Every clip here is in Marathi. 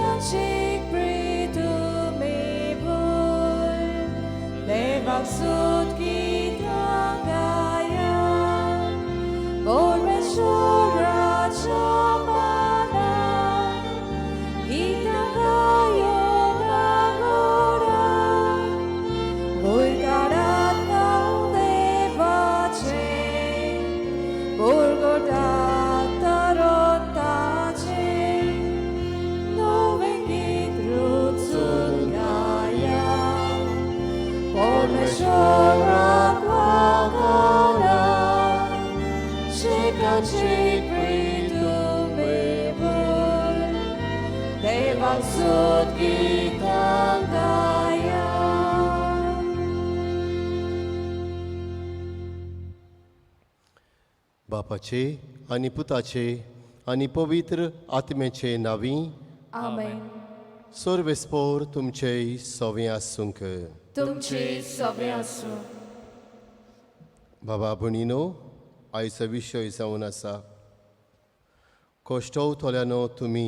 시간씩 프리둠이 불 내 박수 기도가야 볼메 쇼라 참아나 기도가야 나고라 볼가라 나오네 바체 볼고다 시간씩 프리둠이 불내 박수 기도가야 बापाचे आणि पुताचे आणि पवित्र आत्म्याचे नावी आमेन. सर्वेस्पोर तुमचे सवे आसूंक. तुमचे सवे आसूं. बाबा भणीनो, आयचो विशय जावन आसा कोश्टवतल्यानो तुमी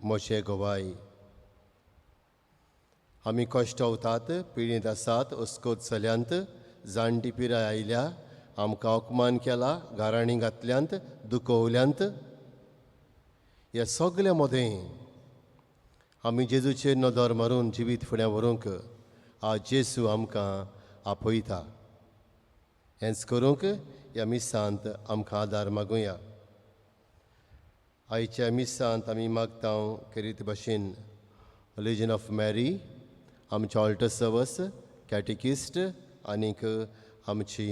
म्हजे गोवाय. आमी कोश्टवतात, पिडीत आसात, अस्कोत चल्यांत, जाणटी पिराय आयल्या, आमकां अपमान केला, गाराणी घातल्यांत, दुखवल्यांत. ह्या सगल्या मदें आमी जेजूचेर नदर मारून जिवीत फुडें व्हरूंक आज जेजू आमकां आपयता. हेंच करूंक ह्या मिसांत आमकां आदार मागुया. आयच्या मिसांत आमी मागतांव करीत भाशेन लेजन ऑफ मॅरी, आमचे ऑल्टर सर्वस, कॅटिकिस्ट आनीक आमची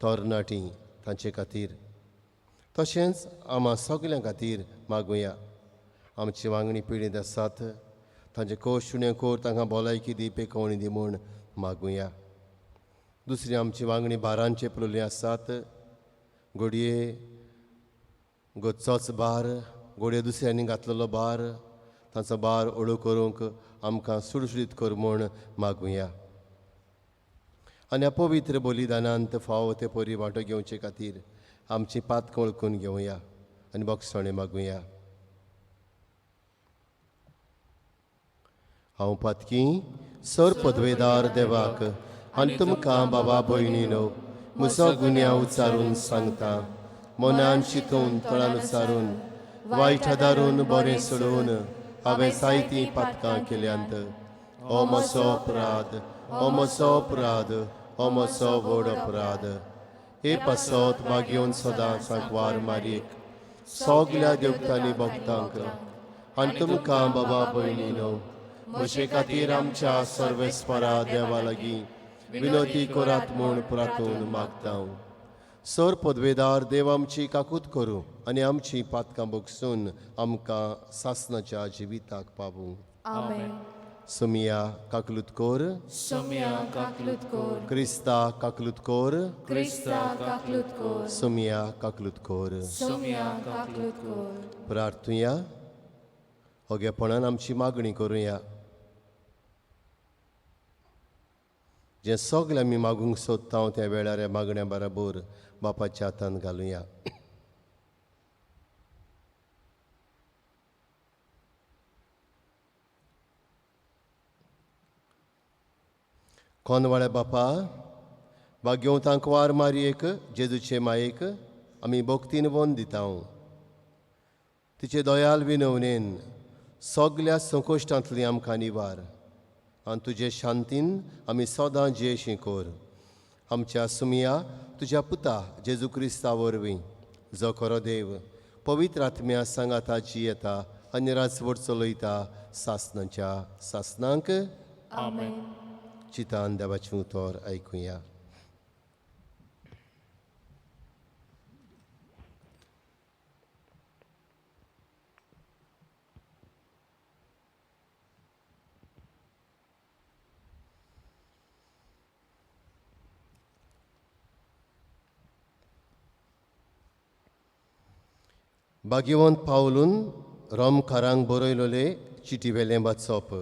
तोरणाटीं तांचे खातीर. तशेंच आम्हा सगल्यां खातीर मागुया. आमची वांगडी पिडीत आसात, तांचे कोश्ट उणें कोर, तांकां भलायकी दी, पेकवणी दी म्हूण मागुया. दुसरी आमची वांगडी बारांचे पळोवली आसात, घोडये गोचोच बार, घोडये दुसऱ्यांनी घातलेलो बार, तांचो बार ओळू करूंक आमकां सुडसुडीत कर म्हूण मागुया. आनी ह्या पवित्र बलिदानांत फावो ते परी वांटो घेवचे खातीर आमची पातकां वळखून घेवया आनी बोगसणे मागुया. हांव पातकी सर पदवेदार देवाक आनी तुमकां बाबा भयणीनो म्हजो गुन्यांव उचारून सांगता. मनान चिंतून तळान उचारून वायट आदारून बरें सोडून हांवें जायतीं पातकां केल्यांत. हो म्हजो अपराध, हो म्हजो अपराध, हो म्हजो व्हड अपराध. हे पासत मागेवन सदां सांकवार मारीक सगल्या देवतांनी भक्तांक आनी तुमकां बाबा भयणीनो म्हजे खातीर आमच्या सर्वेस्परा देवा लागीं विनोती करात म्हूण प्रार्थून मागतां. सर पदवेदार देव आमची काकूत करूं आनी आमची पातकां भोगसून आमकां सासणाच्या जिविताक पावूं. आमेन. सुमिया काकलूत कोर, सुमिया काकलूत कोर, क्रिस्ता काकलूत कोर, क्रिस्ता काकलूत कोर, सुमिया काकलूत कोर. सुमिया काकलूत कोर. प्रार्थुया, ओगेपणान आमची मागणी करुया. जें सगलें आमी मागूंक सोदता त्या वेळार ह्या मागण्या बराबर बापाच्या हातांत घालुया. कोनवाळे बापा, भाग्यवंतांक वार मारयेक जेजूचे मायेक आमी भोक्तीन वोन दिता. तिचे दयाल विनवणेन सगल्या संकोश्टांतली आमकां निवार आनी तुजे शांतीन आमी सदां जेशी कोर. आमच्या सुमिया तुज्या पुता जेजू क्रिस्ता वरवीं जो खरो देव पवित्र आत्म्या सांगाता जियेता आनी राजवट चलयता सासणांच्या सासणांक. आमेन. चितान देवाचें उतर आयकुया. भाग्यवंत पावलून रोमकारांक बरयलोले चिटी वेलें वाचप.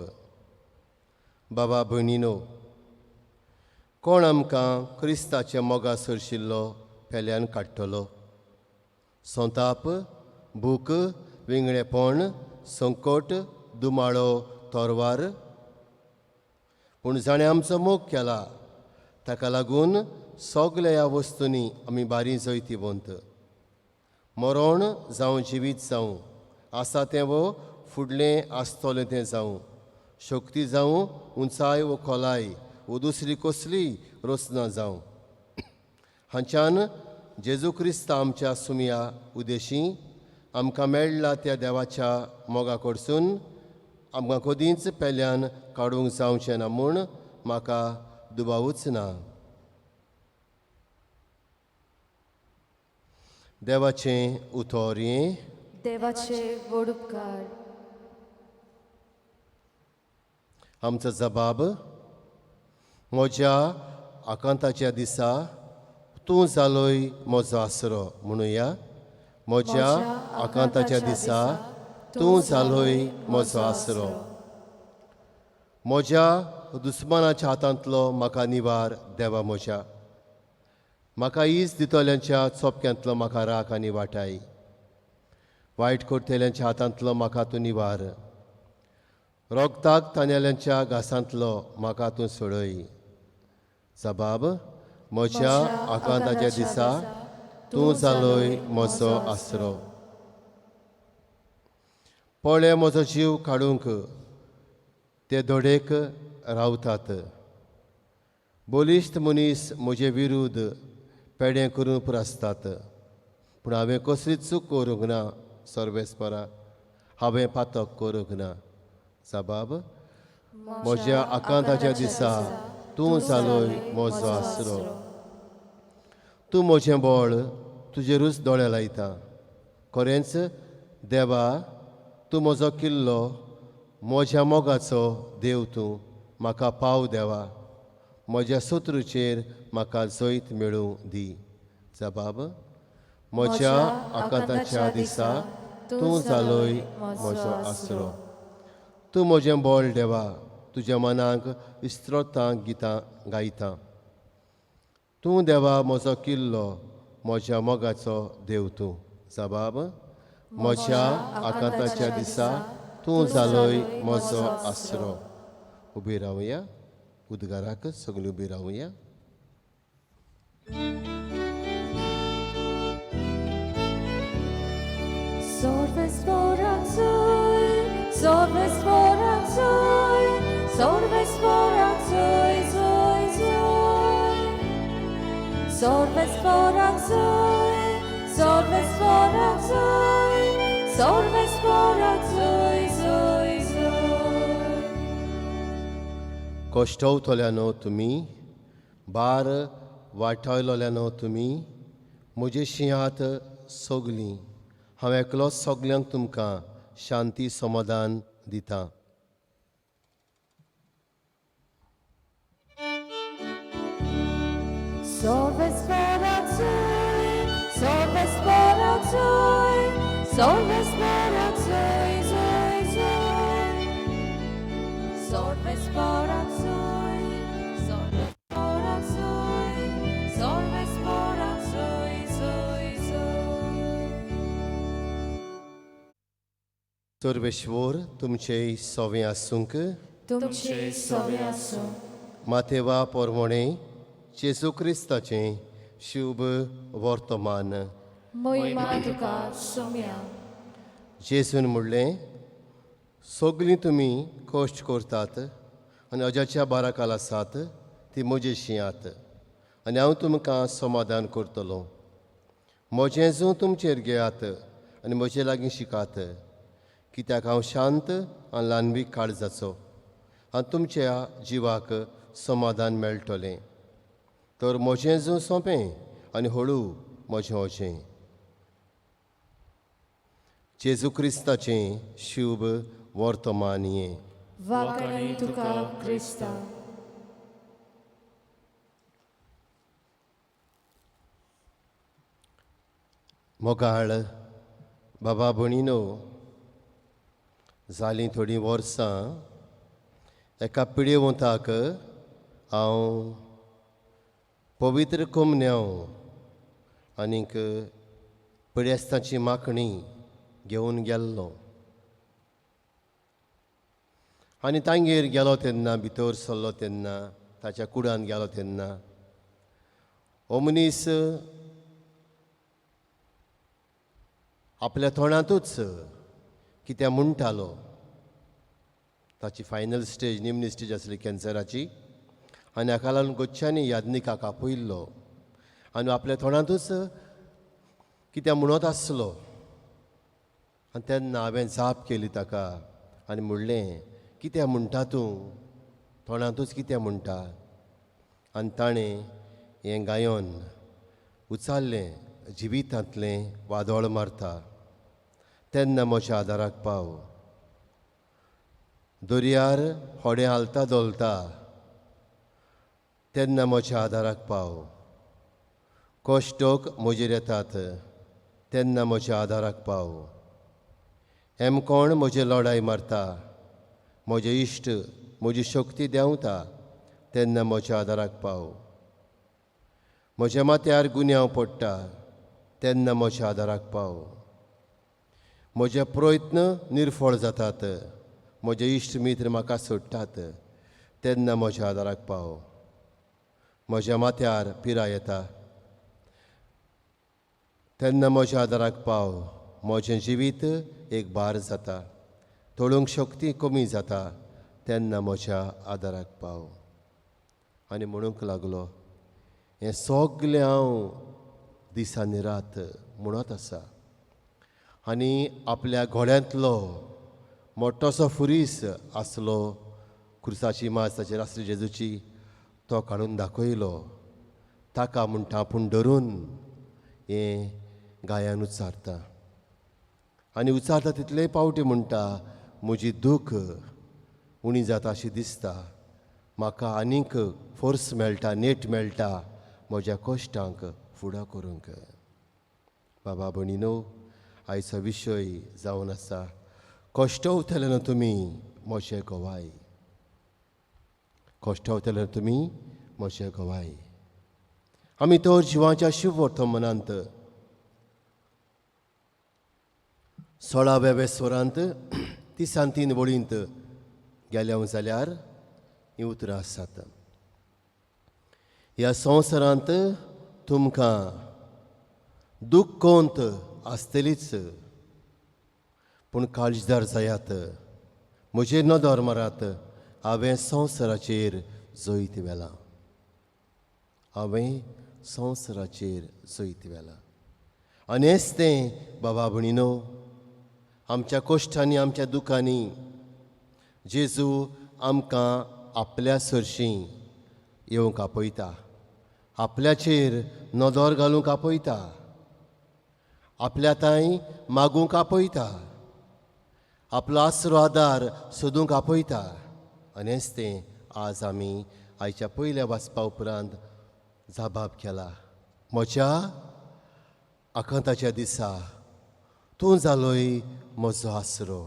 बाबा भयणीनो, कोण आमकां क्रिस्ताच्या मोगा सरशिल्लो पेल्यान काडटलो? संताप, भूक, विंगडेपण, संकट, दुमाळो तोरवार पूण जाणें आमचो मोग केला ताका लागून सगल्या ह्या वस्तूंनी आमी बारी जैतिवंत मरण जावं जिवीत जावं आसा तें वो फुडलें आसतलें तें जावं शक्ती जावं उंचाय वो खोलाय वो दुसरी कसलीय रचना जावं हांच्यान जेजू क्रिस्त आमच्या सुमया उदेशी आमकां मेळ्ळा त्या देवाच्या मोगा कडसून आमकां कदींच पेल्यान काडूंक जावचें ना म्हूण म्हाका दुबावूच ना. देवाचें उतर हें देवाचे व्हड उपकार. आमचो जबाब म्हज्या आकांताच्या दिसा तूं जालोय म्हजो आसरो म्हणुया. म्हज्या आकांताच्या दिसा तूं जालोय म्हजो आसरो. म्हज्या दुस्मानाच्या हातांतलो म्हाका निवार देवा म्हज्या. म्हाका इज दितल्यांच्या चोपक्यांतलो म्हाका राख आनी वाटाय. वायट करतल्यांच्या हातांतलो म्हाका तूं निवार. रोगताक तांदेल्यांच्या घासांतलो म्हाका तूं सोडय. जबाब म्हज्या आकांताच्या दिसा तूं जालोय म्हजो आसरो. पळय म्हजो जीव काडूंक ते दोडेक रावतात. बोलिश्ट मनीस म्हजे विरुद्ध पेडें करून पुरासतात. पूण हांवें कसलीच चूक करूंक ना सर्वेस्परा. हांवें पातक करूंक ना. जबाब म्हज्या आकांताच्या दिसा तूं जालोय म्हजो आसरो. तूं म्हजें बळ तुजेरूच दोळे लायता. खरेंच देवा तूं म्हजो किल्लो म्हज्या मोगाचो देव. तूं म्हाका पाव देवा. म्हज्या शत्रूचेर म्हाका जैत मेळूंक दी. जबाब म्हज्या आकांताच्या दिसा तूं जालोय म्हजो आसरो. तूं म्हजें बळ देवा. तुज्या मनाक इस्त्रोतां गितां गायता. तूं देवा म्हजो किल्लो म्हज्या मोगाचो देव. तूं जबाब म्हज्या आकांताच्या दिसा तूं जालोय म्हजो आसरो. उबी रावया. उद्गाराक सगळीं उबी रावया. Sorvesporak soy, sorvesporak soy, sorvesporak soy, soy, soy. Sorvesporak soy, sorvesporak soy, sorvesporak soy, soy, soy. कोश्टवतल्यानो तुमी बार वाटायलोल्यानो तुमी म्हजे शिंयात सगलीं. हांव एकलो सगल्यांक तुमकां शांती समाधान दितां. Sorvesporak soy, sorvesporak soy, sorvesporak soy, soy, soy. Sorvesporak soy, sorvesporak soy, sorvesporak soy, soy, soy. Sarveshwar तुमचे सोवें आसूंक. तुमचे सोवे आसूं. माथेवा पोरमोणे जेजू क्रिस्ताचें शुभ वर्तमान. मोहिमा तुका सोम्या. जेजून म्हणलें सगलीं तुमी कश्ट करतात आनी अजाच्या बाराकाल आसात ती म्हजे शिंयात आनी हांव तुमकां समाधान करतलों. म्हजें जूं तुमचेर घेयात आनी म्हजे लागीं शिकात कित्याक हांव शांत आनी ल्हानवीक काळजाचो आनी तुमच्या जिवाक समाधान मेळटलें. तर म्हजें जूं सोंपें आनी हळू म्हजें ओजें. जेजू क्रिस्ताचें शुभ वर्तमान हें. वाकणी तुका क्रिस्ता. मोगाळ बाबा भणीनो जालीं थोडीं वर्सां एका पिडेवंताक हांव पवित्र कोमन्याव आनीक पिडेस्ताची माखणी घेवन गेल्लो. आनी तांगेर गेलो तेन्ना भितर सरलो तेन्ना ताच्या कुडान गेलो तेन्ना हो मनीस आपल्या तोंडांतूच कितें म्हणटालो. ताची फायनल स्टेज निमणी स्टेज आसली कॅन्सराची आनी हाका लागून गोच्च्यांनी याज्ञिकाक आपयल्लो आनी आपल्या तोंडांतूच कितें म्हणत आसलो. आनी तेन्ना हांवें जाप केली ताका आनी म्हणलें, कितें म्हणटा तूं? तोंडांतूच कितें म्हणटा? आनी ताणें हें गायोन उचाल्लें, जिवितांतलें वादळ मारता तेन्ना म्हज्या आदाराक पाव. दर्यार होडे हालता दोलता तेन्ना म्हज्या आदाराक पाव. कोश्टोक म्हजेर येतात तेन्ना म्हज्या आदाराक पाव. कोण म्हजे लढाई मारता, म्हजे इश्ट म्हजी शक्ती देंवता तेन्ना म्हज्या आदाराक पाव. म्हज्या माथ्यार गुन्यांव पडटा तेन्ना म्हज्या आदाराक पाव. म्हजे प्रयत्न निर्फळ जातात, म्हजे इश्ट मित्र म्हाका सोडटात तेन्ना म्हज्या आदाराक पाव. म्हज्या माथ्यार पिराय येता तेन्ना म्हज्या आदाराक पाव. म्हजें जिवीत एक भार जाता, तोळूंक शक्ती कमी जाता तेन्ना म्हज्या आदाराक पाव. आनी म्हणूंक लागलो, हें सगलें हांव दिसांनी रात म्हणत आसा आनी आपल्या घोड्यांतलो मोठोसो फुरीस आसलो क्रुसाची माच ताचेर आसली जेजूची तो काडून दाखयलो. ताका म्हणटा आपूण धरून हें गायान उचारता आनी उचारता तितलेय पावटी म्हणटा, म्हजी दूख उणी जाता अशी दिसता, म्हाका आनीक फोर्स मेळटा, नेट मेळटा म्हज्या कश्टांक फुडो करूंक. बाबा भणीनो, आयचो विशय जावन आसा, कश्टवतले न्हू तुमी म्हजे गोवाय. कश्टवतले तुमी म्हजे गोवाय. आमी तर जिवाच्या शुभ वर्तमानांत 16व्या स्वरांत 33 वळींत गेल्या जाल्यार हीं उतरां आसात. ह्या संवसारांत तुमकां दूख कोंत आसतलीच, पूण काळजीदार जायात, म्हजेर नदर मारात, हांवें संवसाराचेर जैत व्हेलां. हांवें संवसाराचेर जैत व्हेलां. आनी हेंच तें बाबा भणीनो, आमच्या कश्टांनी आमच्या दुखांनी जेजू आमकां आपल्या सरशीं येवंक आपयता, आपल्याचेर नदर घालूंक आपयता, आपल्या ताई मागूंक आपयता, आपलो आसरो आदार सोदूंक आपयता. आनी हेंच तें आज आमी आयच्या पयल्या वाचपा उपरांत जाबाब केला. म्हज्या आकांताच्या दिसा तूं जालोय म्हजो आसरो.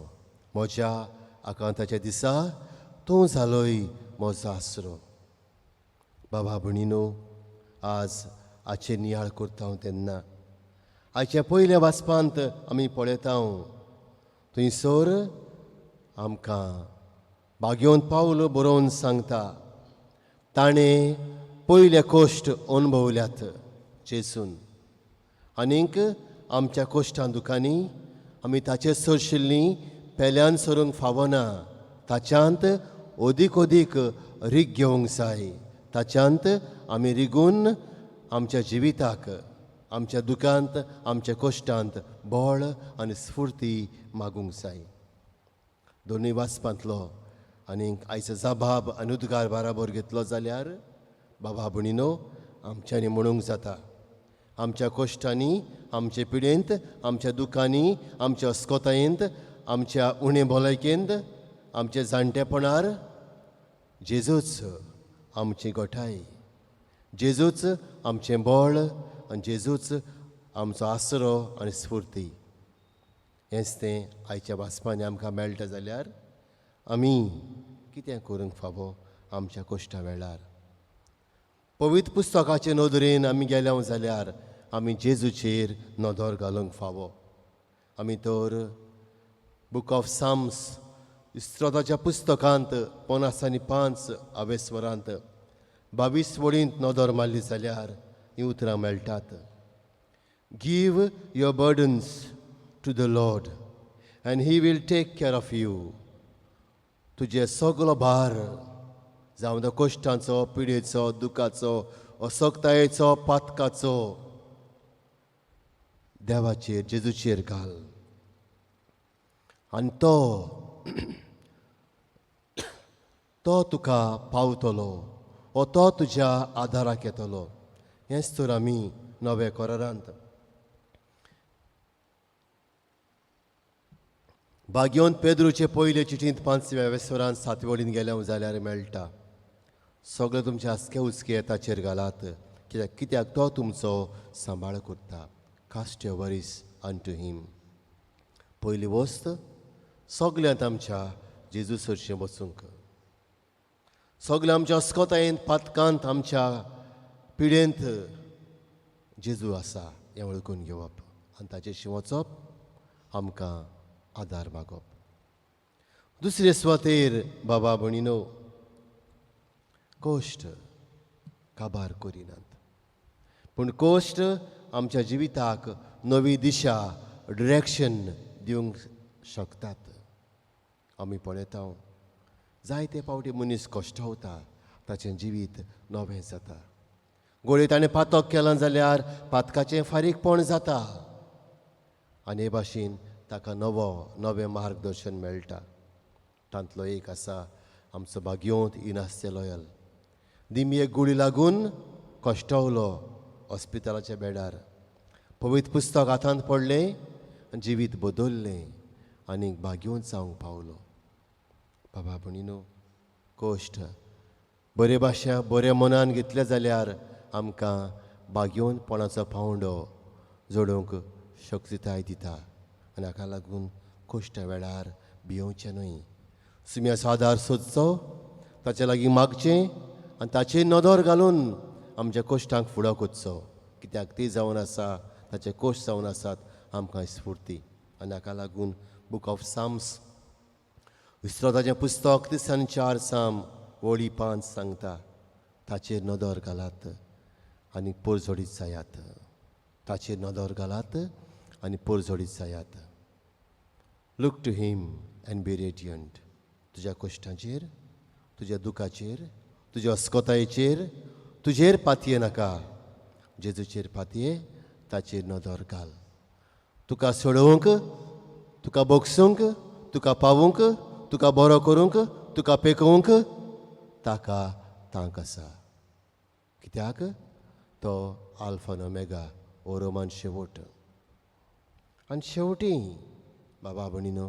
म्हज्या आकांताच्या दिसा तूं जालोय म्हजो आसरो. बाबा भणीनो, आज हाचे नियाळ करता हांव तेन्ना आयच्या पयल्या वाचपांत आमी पळयता थंयसर आमकां बागेवन पावल बरोवन सांगता, ताणें पयले कश्ट अणभवल्यात जेजून. आनीक आमच्या कश्टां दुखांनी आमी ताचे सरशिल्लीं पेल्यान सरूंक फावना, ताच्यांत अदीक अदीक रीग घेवंक जाय. ताच्यांत आमी रिगून आमच्या जिविताक, आमच्या दुखांत, आमच्या कश्टांत बळ आनी स्फूर्ती मागूंक जाय. दोनूय वाचपांतलो आनीक आयचो जाबाब आनी उद्गार बाराबर घेतलो जाल्यार बाबा भणीनो, आमच्यांनी म्हणूंक जाता, आमच्या कश्टांनी, आमचे पिडेंत, आमच्या दुखांनी, आमच्या अस्कोतायेंत, आमच्या उणे भलायकेंत, आमच्या जाणटेपणार जेजूच आमची गोठाय, जेजूच आमचें बळ आनी जेजूच आमचो आसरो आनी स्फूर्ती. हेंच तें आयच्या वाचपांनी आमकां मेळटा जाल्यार आमी कितें करूंक फावो आमच्या कश्टा वेळार. पवित्र पुस्तकाचे नदरेन आमी गेल्या जाल्यार आमी जेजूचेर नदर घालूंक फावो. आमी तर बूक ऑफ साम्स इस्रोताच्या पुस्तकांत 50 अवेस्वरांत 22 वडींत नदर मारली जाल्यार ही उतरां मेळटात. Give your burdens to the Lord and he will take care of you. तुजे सगलो भार जावं तो कश्टांचो, पिडेचो, दुखाचो, असक्तायेचो, पातकाचो देवाचेर, जेजूचेर घाल. आनी तो तुका पावतलो, वो तो तुज्या आदाराक येतलो. हेंच तर आमी नवे करारांत भाग्योन पेद्रूचे पयले चिठींत 5व्या वेस्वरांत 7 वडीन गेल्या जाल्यार मेळटा. सगळे तुमचे आसके उचके ताचेर घालात, कित्याक तो तुमचो सांबाळ करता. कास्ट युअर वरीज अनटू हिम. पयली वस्त सगल्यांत आमच्या जेजू सरचें बसूंक, सगळे आमच्या अस्कोतायेंत, पातकांत, आमच्या पिडेंत जेजू आसा हें वळखून घेवप आनी ताचेशी वचप, आमकां आदार मागप. दुसरे सुवातेर बाबा भणीनो, कोश्ट काबार करिनात, पूण कोश्ट आमच्या जिविताक नवी दिशा, डिरेक्शन दिवंक शकतात. आमी पळयता जायते फावटी मनीस कश्टावता, ताचें जिवीत नवें जाता. गोळी ताणें पातक केलां जाल्यार पातकाचें फारीकपण जाता आनी हे भाशेन ताका नवें मार्गदर्शन मेळटा. तांतलो एक आसा आमचो भाग्योंत इनास्ते लॉयल. दिमयेक गुळी लागून कश्टावलो हॉस्पिटलाच्या बेडार. पवित्र पुस्तक हातांत पडलें आनी जिवीत बदल्लें आनी भाग्योंत जावंक पावलो. बाबा भणीनो, कोश्ट बरे भाशा बऱ्या मनान घेतले जाल्यार आमकां भाग्योंतपणाचो पावंडो जोडूंक शक्तिताय दिता. आनी हाका लागून कोश्टा वेळार भियोवचें न्हय. सुम्याचो आदार सोदचो, ताचे लागीं मागचें आनी ताचेर नदर घालून आमच्या कोश्टांक फुडो करचो, कित्याक ती जावन आसा, ताचे कोश्ट जावन आसात आमकां स्फूर्ती. आनी हाका लागून बूक ऑफ साम्स, इस्रोताचें पुस्तक 3 साम वळी 5 सांगता, ताचेर नदर घालात आनी पोरजोडीत जायात. ताचेर नदर घालात आनी पोरजोडीत जायात. Look to him and be radiant. तुज्या कश्टांचेर, तुज्या दुखाचेर, तुज्या अस्कोतायेचेर तुजेर पातये नाका, जेजूचेर पातये, ताचेर नदर घाल. तुका सोडोवंक, तुका बोगसूंक, तुका पावूंक, तुका बरो करूंक, तुका पेकोवंक ताका तांक आसा. कित्याक तो आल्फा आनी ओमेगा, ओरोमान शेवट. आनी शेवटी बाबा भणीनो,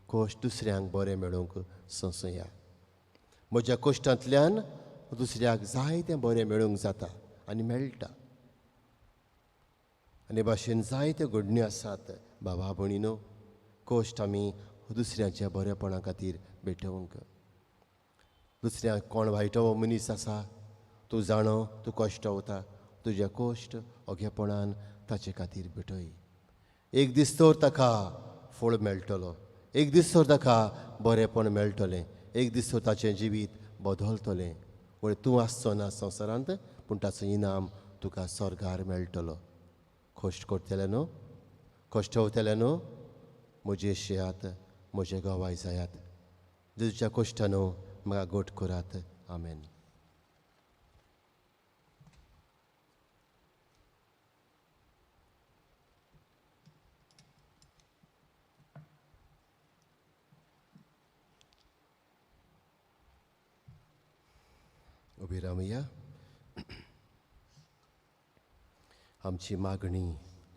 कोश्ट दुसऱ्यांक बरें मेळोवंक संसया. म्हज्या कोश्टांतल्यान दुसऱ्याक जायतें बरें मेळूंक जाता आनी मेळटा. आनी भाशेन जायत्यो घडण्यो आसात बाबा भणीनो. कोश्ट आमी दुसऱ्याच्या बरेपणा खातीर भेटोवंक. दुसऱ्याक कोण वायटो मनीस आसा, तूं जाणो, तूं कश्टावता, तुजे कोश्ट ओगेपणान ताचे खातीर भेटय. एक दीस तर ताका फळ मेळटलो, एक दीस तर ताका बरेपण मेळटलें, एक दीस तर ताचें जिवीत बदलतलें. वळ तूं आसचो ना संवसारांत, पूण ताचो इनाम तुका स्वर्गार मेळटलो. कश्ट करतले न्हू, कश्टावतले न्हू, म्हजे शेयात, म्हजे गोवाय जायात. जेजूच्या कश्टान म्हाका गोट करात. आमेन. उबी रावया. आमची मागणी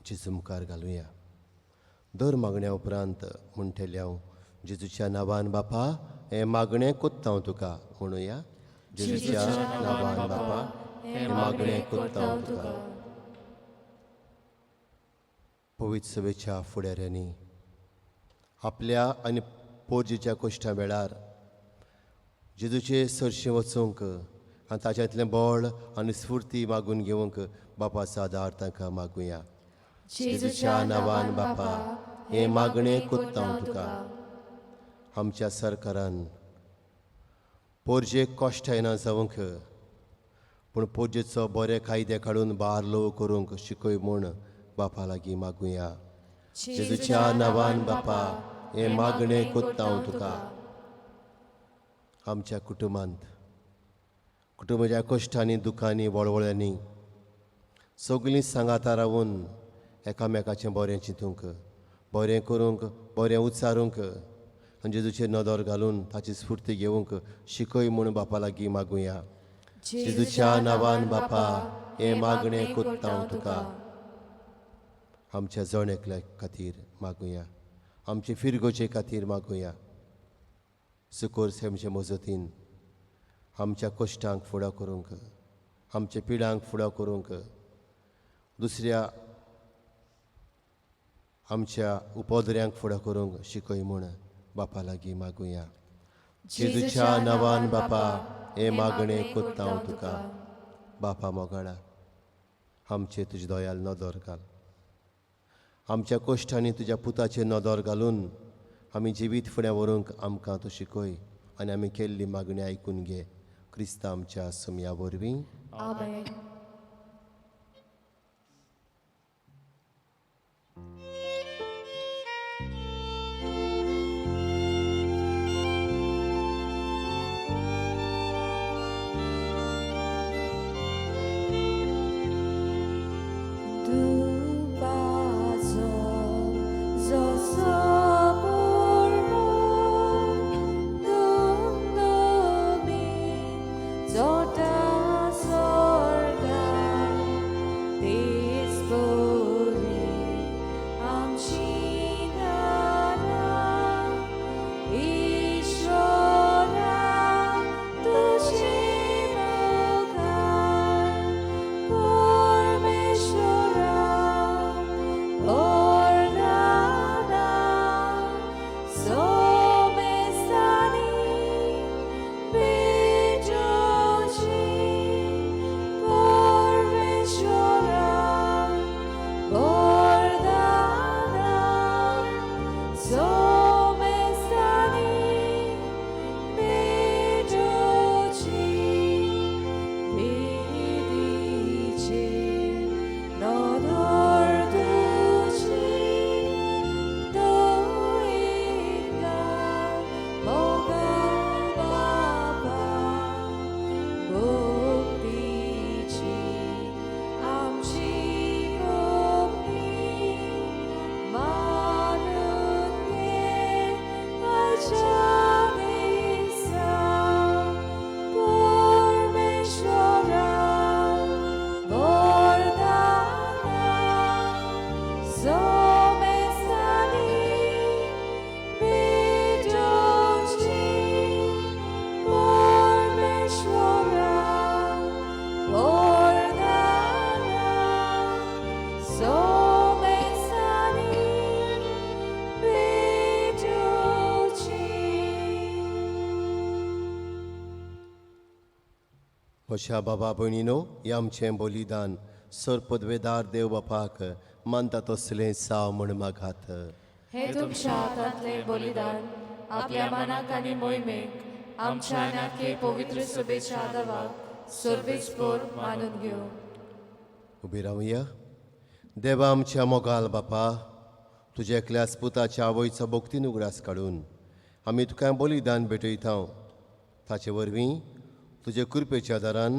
जेजू मुखार घालुया. दर मागण्या उपरांत म्हणटले हांव, जेजूच्या नांवान बापा, हें मागणें कोत्ता हांव तुका म्हणुया. जेजूच्या नांवान बापा, हें मागणें कोत्ता हांव तुका. पवित्र सभेच्या फुडाऱ्यांनी आपल्या आनी पोरजेच्या कश्टा वेळार जेजूचे सरशें वचूंक आनी ताच्यांतलें बळ आनी स्फूर्ती मागून घेवंक बापाचो आदार तांकां मागुया. जेजूच्या नांवान बापा, हें मागणें कोत्ता हांव तुका. आमच्या सरकारान पोरजेक कश्ट येना जावंक पूण पोरजेचो बरे कायदे काडून बार लो करूंक शिकय म्हूण बापा लागीं मागुया. जेजूच्या नांवान बापा हे मागणें कोत्ता हांव तुका. आमच्या कुटुंबाच्या कश्टांनी दुखांनी वळवळ्यांनी सगळीं सांगाता रावून एकामेकाचें बरें चिंतूंक बरें करूंक बरें उच्चारूंक आनी जेजूचेर नदर घालून ताची स्फूर्ती घेवंक शिकय म्हूण बापा लागीं मागुया. जेजूच्या नांवान बापा हे मागणें कोत्ता हांव तुका. आमच्या जण एकल्या खातीर मागुया. आमचे फिरगोचे खातीर मागुया. सुकोर सेमचे मजतीन आमच्या कश्टांक फुडो करूंक आमच्या पिडांक फुडो करूंक दुसऱ्या आमच्या उपोदऱ्यांक फुडो करूंक शिकय म्हूण बापा लागीं मागुया. जेजूच्या नांवान बापा हे मागणें कोत्ता हांव तुका. बापा मोगाळा आमचे तुजे दोयाल नदर घाल. आमच्या कश्टांनी तुज्या पुताचेर नदर घालून आमी जिवीत फुडें व्हरूंक आमकां तूं शिकय आनी आमी केल्ली मागणी आयकून घे. क्रिस्ता आमच्या सुमया वरवीं. आमेन. म्हज्या बाबा भयणीनो हें आमचें बलिदान सर पदवेदार देव बापाक मानता तसलें साव म्हण मागात. हे तुमच्या हातांतलें बलिदान आपल्या मनाक आनी मोहिमेक आमच्या नाके पवित्र सभेच्या आदाराक सर्वेस्पर मानून घेवं. उबी रावया. देवा आमच्या मोगाल बापा तुज्या एकल्याच पुताच्या आवयचो भोगतीन उगडास काडून आमी तुका बलिदान भेटयता. ताचे वरवीं तुजे कृपेच्या दारान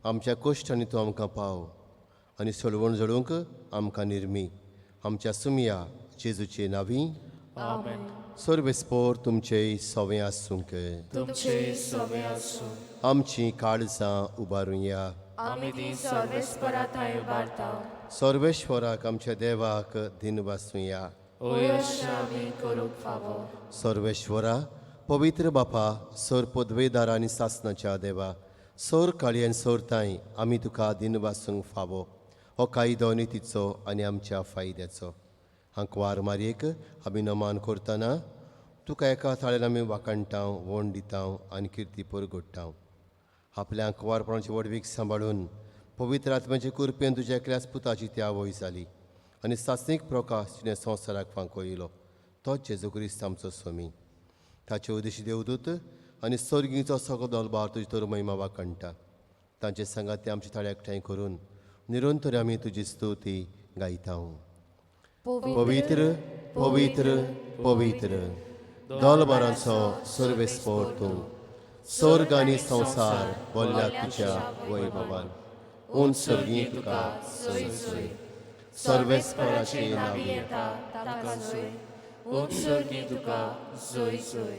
आमच्या कश्टांनी तूं आमकां पाव आनी सोडवण जोडूंक आमकां निर्मी. आमच्या सुमया जेजूचे नांवी. आमेन. सर्वेस्पोर तुमचे सवें आसूंक. तुमचे सवे आसूं. आमची काळजां उबारुया. आमी ती सर्वेस्परा थंय उबारता. सर्वेश्वराक आमच्या देवाक दिन वासूया. ओयश आमी करूंक फावो. सर्वेश्वरा पवित्र बापा सर पदवेदार आनी सासणाच्या देवा सर काळी आनी सर ताई आमी तुका दिन वासूंक फावो. हो कायदो नितीचो आनी आमच्या फायद्याचो. हांकवार मारयेक आमी नमान करतना तुका एका थाळेन आमी वाकणटाव वण दिताव आनी किर्ती परगडटाव. आपल्या हांकवारपणाची वडवीक सांबाळून पवित्र आत्म्याचे कृपेन तुज्या एकल्याच पुताची त्या वय जाली आनी सासणीक प्रकाश तिणें संवसाराक फांको येयलो. तोच जेजू क्रिस्त आमचो स्वामी. ताचे उदेशी देवदूत आनी सर्गीचो सगळो दलबार तुजी तर महिमा वाकणटा. तांचे सांगात ते आमचे थळ्या एकठांय करून निरंतर आमी तुजी स्तुती गायता. पवित्र पवित्र पवित्र दलबारांचो सर्वेस्पोर तूं, स्वर्ग आनी संवसार बोल्ल्या तुज्या वैभवान. उंच सर्गी तुका सय सय, सर्वेस्पराचे नावी येता ताका सोय, उत्सर्गी तुका सोय सोय.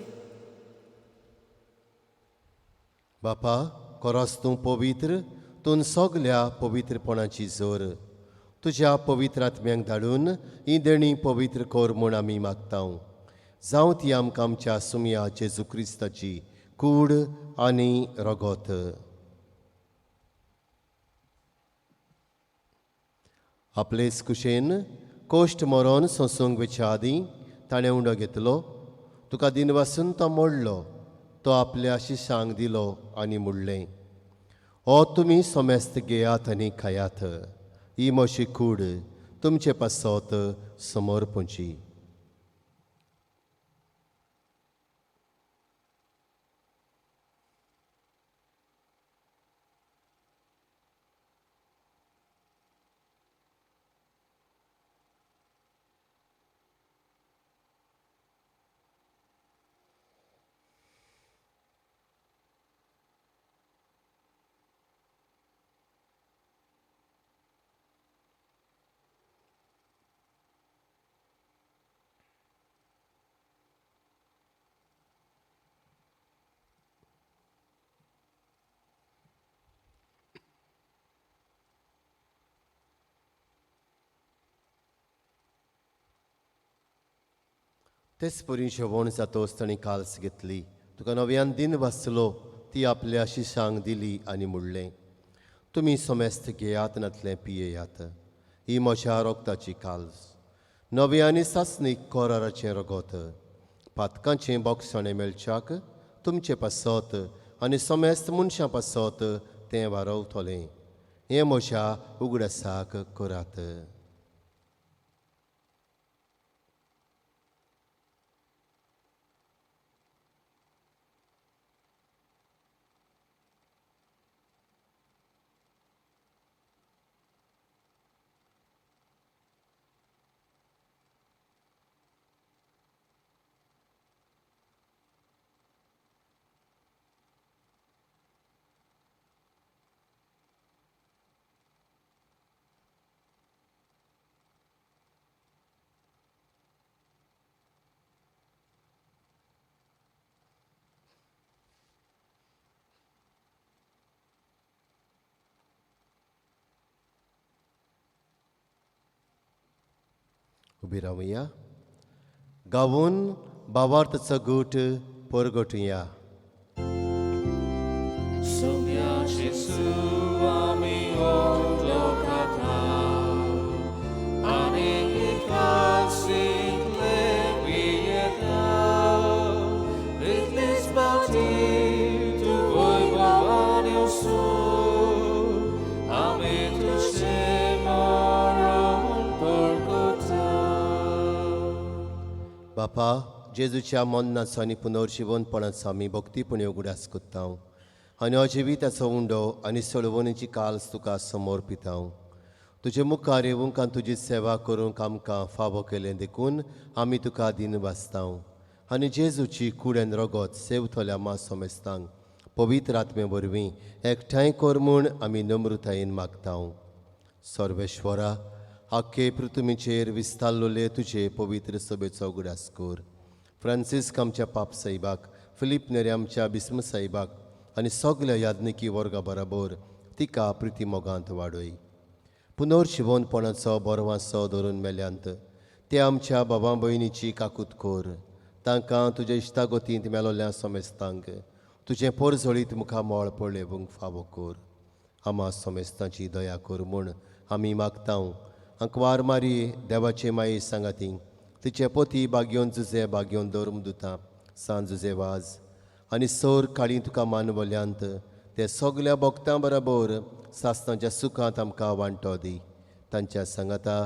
बापा, खरोच तूं पवित्र, तूं सगल्या पवित्रपणाची जोर. तुज्या पवित्र आत्म्यांक धाडून ही देणी पवित्र कर म्हूण आमी मागता. जावं ती आमकां आमच्या सुमया जेजू क्रिस्ताची कूड आनी रगत. आपलेच कुशेन कोश्ट मरोन सोंसूंक वेच्या आदीं ताणें उंडो घेतलो. तुका दिनवासून तो मोडलो. तो आपल्या शिश्यांक दिलो आनी मुडलें. हो तुमी सोमेस्त घेयात आनी खायात. ही मोशी कूड तुमचे पासत समोर पोंची. तेच परी जेवण जातोच ताणीं काल्स घेतली. तुका नव्यान दिन वाचलो ती आपल्या शिश्यांक दिली आनी मुडलें. तुमी सोमेस्त घेयात नातलें पियेयात. ही म्हज्या रोगताची काल्स. नवे आनी सासणीक कोराराचें रगत. पातकांचें बोगसाणें मेळच्याक तुमचे पासत आनी सोमेस्त मनशां पासत तें वारवतलें. हें म्हज्या उगडासाक करात. उबी रावया. गावून भावार्थाचो गूट परगटुया. Soumia Jesu ami olokata anikasik levieta ritlis bauti tu voi bavani osu ami tu shemaron porkota. बापा, जेजूच्या मन्नाचो आनी पुनर्जीवनपणाचो आमी भक्तीपणे उगडास कोत्ता आनी अजिविताचो उंडो आनी सोडवणीची काल्स तुका समर्पिता. तुजे मुखार येवंक आनी तुजी सेवा करूंक आमकां फावो केलें देखून आमी तुका दिन वाचता. आनी जेजूची कुडेन रगत सेवतल्या सोमेस्तांक पवित्र आत्मे वरवीं एकठांय कर म्हूण आमी नम्रतायेन मागता. सर्वेश्वरा, आख्खे पृथ्वीचेर विस्तारलोले तुजे पवित्र सभेचो उगडास कर. फ्रांसिस्क आमच्या पाप साहिबाक, फिलीप नेरे आमच्या बिस्म साहिबाक आनी सगल्या याज्ञिकी वर्गा बरोबर तिका प्रिती मोगांत वाडय. पुनर्जीवनपणाचो बरवांसो धरून मेल्यांत ते आमच्या बाबा भयणीची काकूत कर. तांकां तुज्या इश्टागोतींत मेलोल्या सोमेस्तांक तुजें परजळीत मुखार मोळ पळेवंक फावो कर. आमा सोमेस्तांची दया कर म्हूण आमी मागता. अंकवार मारी देवाचे माये सांगाती तिचे पोती बागयोन जुजे बागयोन धर्मदुतां सांज जुजे वाज आनी सर काळी तुका मानवल्यांत ते सगल्या भक्तां बरोबर सासणाच्या सुखांत आमकां वांटो दी. तांच्या सांगाता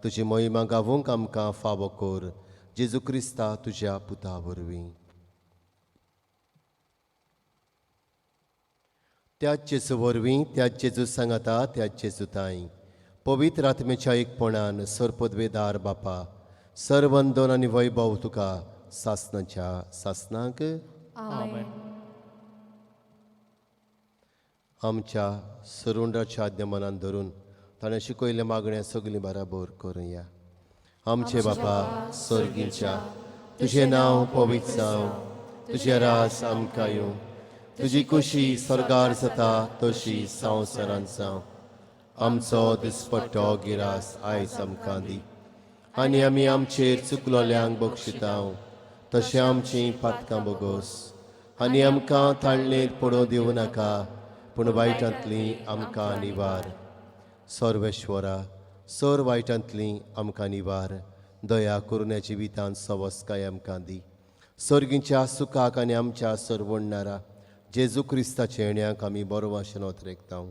तुजी महिमा गावूंक आमकां फावो कर. जेजू क्रिस्ता तुज्या पुता वरवीं. त्याच जेजू वरवीं त्याच जेजू सांगाता त्याच जेजू ताई पवित्र आत्मेच्या एकपणान सरपदवेदार बापा सर्वंदन आनी वैभव तुका सासनाच्या सासनाक आमेन. आमच्या सरुंडाच्या आज्ञा मनान धरून ताणें शिकयल्या मागण्या सगलीं बराबर करुया. आमचे बापा सर्गीच्या तुजें नांव पवित्र जावं, तुजें रास आमकां येवं, तुजी खुशी स्वर्गार जाता तशी संवसारांत जावं. आमचो दिसपट्टो गिरास आयज आमकां दी आनी आमी आमचेर चुकलोल्यांक बक्षितांव तशें आमचीं पातकां बोगोस आनी आमकां ताळणेर पडोवं दिवं नाका पूण वायटांतलीं आमकां निवार. सर्वेश्वरा सर वायटांतलीं आमकां निवार. दया करून जिवितांत सवस्काय आमकां दी. सर्गीच्या सुखाक आनी आमच्या सरवडणारा जेजू क्रिस्ताच्या येण्याक आमी बरो भाशेन ओतरेकतांव.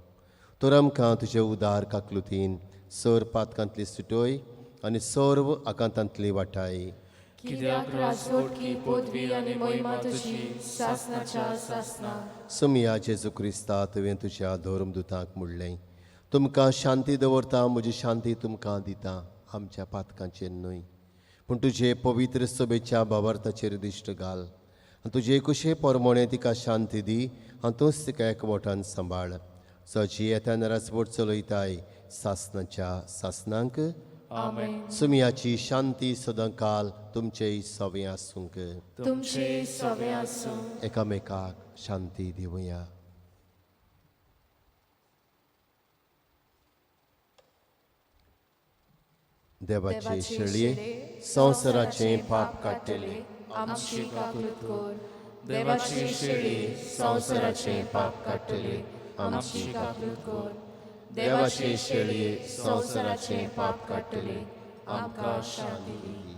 तर आमकां तुजे उदार काकलुतीन सर पातकांतली सुटोय आनी सर्व आकांतांतली वाटाय. कित्याक राजवटकी पदवी आनी महिमा तुजी सासनाच्या सासना. सुमिया जेजू क्रिस्ता तुवें तुज्या धर्मदुतांक म्हणलें, तुमकां शांती दवरता, म्हजी शांती तुमकां दिता. आमच्या पातकांचेर न्हय पूण तुजे पवित्र सभेच्या भावार्थाचेर दिश्ट घाल. तुजे कुशे परमोणे तिका शांती दी आनी तूंच तिका एकवटान सांबाळ. सची येत्या राजवट चलयताय सासनाच्या सासनांक आमेन. सुमियाची शांती सदां काल तुमचेय सवे आसूंक. तुमचे सवे आसूं. एकामेकाक शांती दिवया. देवाचे शेळये संवसाराचे पाप काडटले आमची काकूट कोर. देवाची शेळये संवसाराचे पाप काडटले आमची काकूट कोर. देवाचे शेळये संवसाराचे पाप काडटले आमकां शांती दी.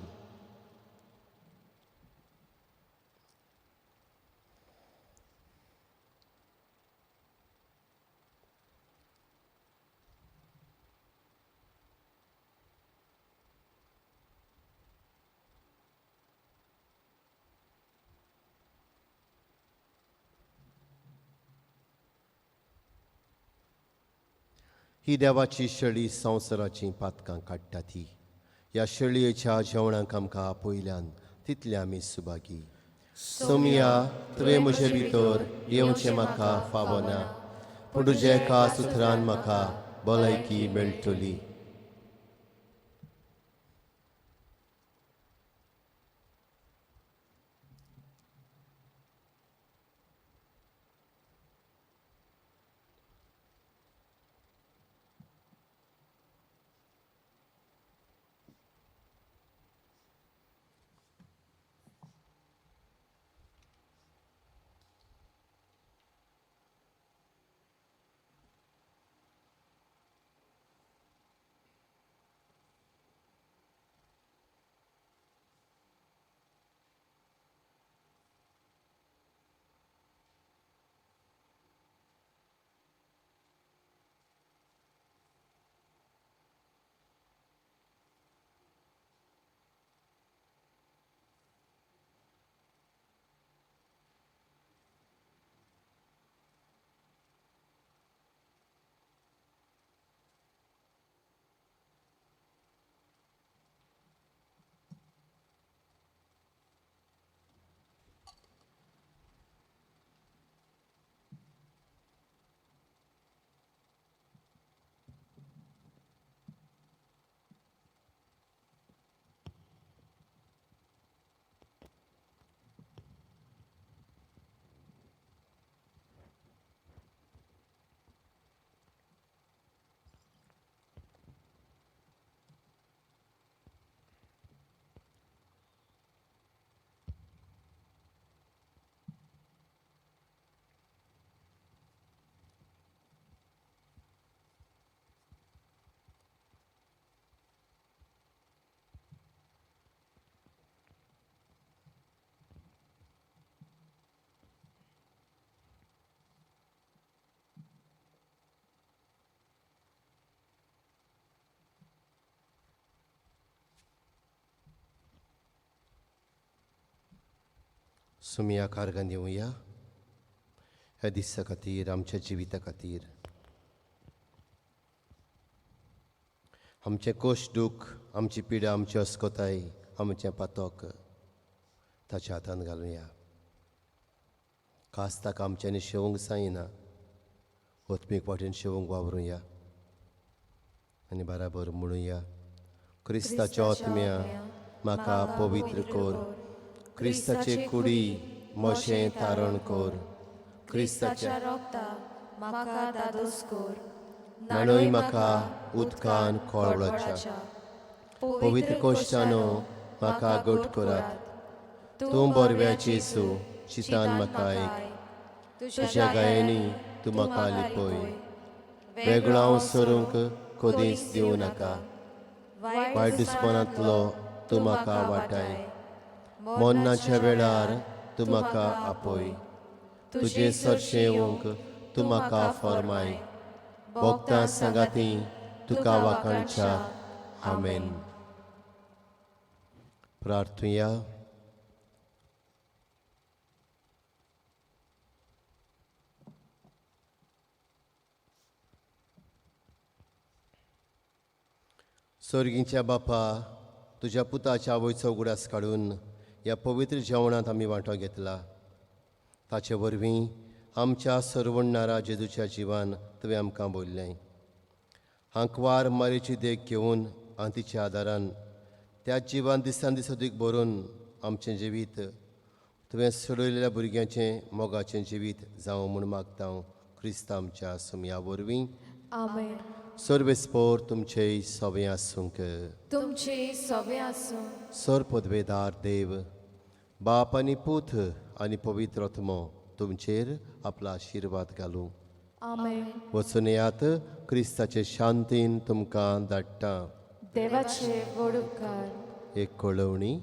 ही देवाची शेळी संवसाराची पातकां काडटा ती. ह्या शेळयेच्या जेवणाक आमकां पयल्यान तितले आमी सुभागी. सोमिया तुवें म्हजे भितर येवचें म्हाका फावो ना पूण तुज्या एका सुत्रान म्हाका भलायकी मेळटली. सुमिया कारगां दिवया. ह्या दिसा खातीर आमच्या जिविता खातीर आमचें कोश दूख आमची पिडा आमची अस्कोताय आमचें पातोक ताच्या हातांत घालुया. खास ताका आमच्यांनी शेवूंक जायना ओतमीक वाटेन शेवूंक वावरुया आनी बराबर म्हणुया क्रिस्ताच्या आत्म्या म्हाका पवित्र कोर. क्रिस्ताचे कुडी मोशें तारण कोर. क्रिस्ताच्या रोगता म्हाका दादोस कोर. नाणोय म्हाका उदकान खोळवळाच्या. पवित्र कोश्टानो म्हाका घट करात. तूं बोरव्याची येसू चितान म्हाका आयक. तुज्या गायांनी तूं म्हाका लिपय. वेगळो हांव सरूंक कधीच दिवं नाका. वायट दुस्मानांतलो तूं म्हाका वाटाय. मोन्नाच्या वेळार तूं म्हाका आपय. तुजें सरशें येवंक तूं म्हाका फर्माय. भोगतां सांगाती तुका वाखाणच्या. आमेन. प्रार्थुया. स्वर्गीच्या बापा, तुज्या पुताच्या आवयचो उगडास काडून ह्या पवित्र जेवणांत आमी वांटो घेतला. ताचे वरवीं आमच्या सरवणणारा जेजूच्या जिवान तुवें आमकां बोल्लें. हांकवार मारेची देख घेवन आनी तिच्या आदारान त्या जिवान दिसान दीस अदीक बरोवन आमचें जिवीत तुवें सोडयलेल्या भुरग्यांचें मोगाचें जिवीत जावं म्हूण मागता हांव क्रिस्त आमच्या सुमया वरवीं. आमेन. सर्वेस्पोर तुमचे सवे आसूंक. तुमचे सवे आसूं. सर पदवेदार देव, बाप आनी पूत आनी पवित्र आत्मो तुमचेर आपलो आशिर्वाद घालूं. आमेन. वचून येयात. क्रिस्ताचे शांतीन तुमकां धाडटा. देवाचे व्हड उपकार. एक कळवणी.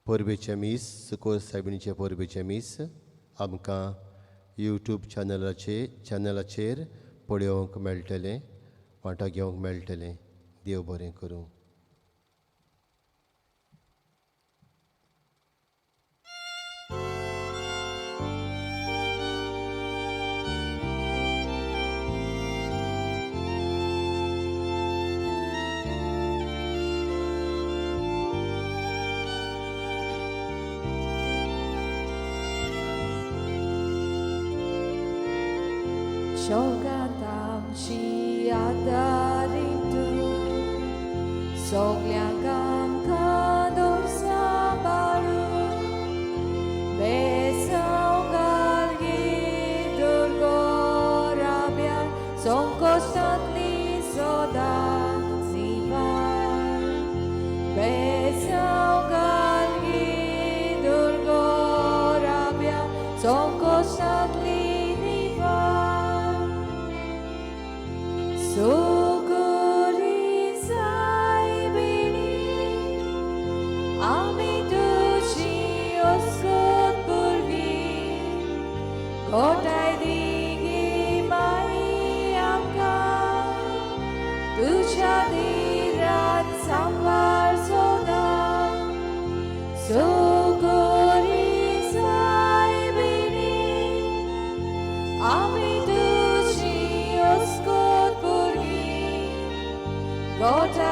परबेचे मीस सुकोर सायबिणीचे परबेचे मीस आमकां यूट्यूब चॅनलाचेर पळोवंक मेळटलें, वांटो घेवंक मेळटलें. देव बरें करूं. शोकांत आमची आदारीत तूं. सगल्यांक आमकां दवर सांबाळून. बेसांव घाल गे दुर्गोराब्यान संकोश्टांतली सदांच निवार. बेसांव घाल गे दुर्गोराब्यान संकोश्टांतली सोगोरी सायबिणी आमी तुजी अस्कोत भुरगीं. खोटाय दिगे माई आमकां. तुज्या देरांत सांबाळ सदां. सोगोरी सायबिणी आमी तुजी अस्कोत भुरगीं. खोटाय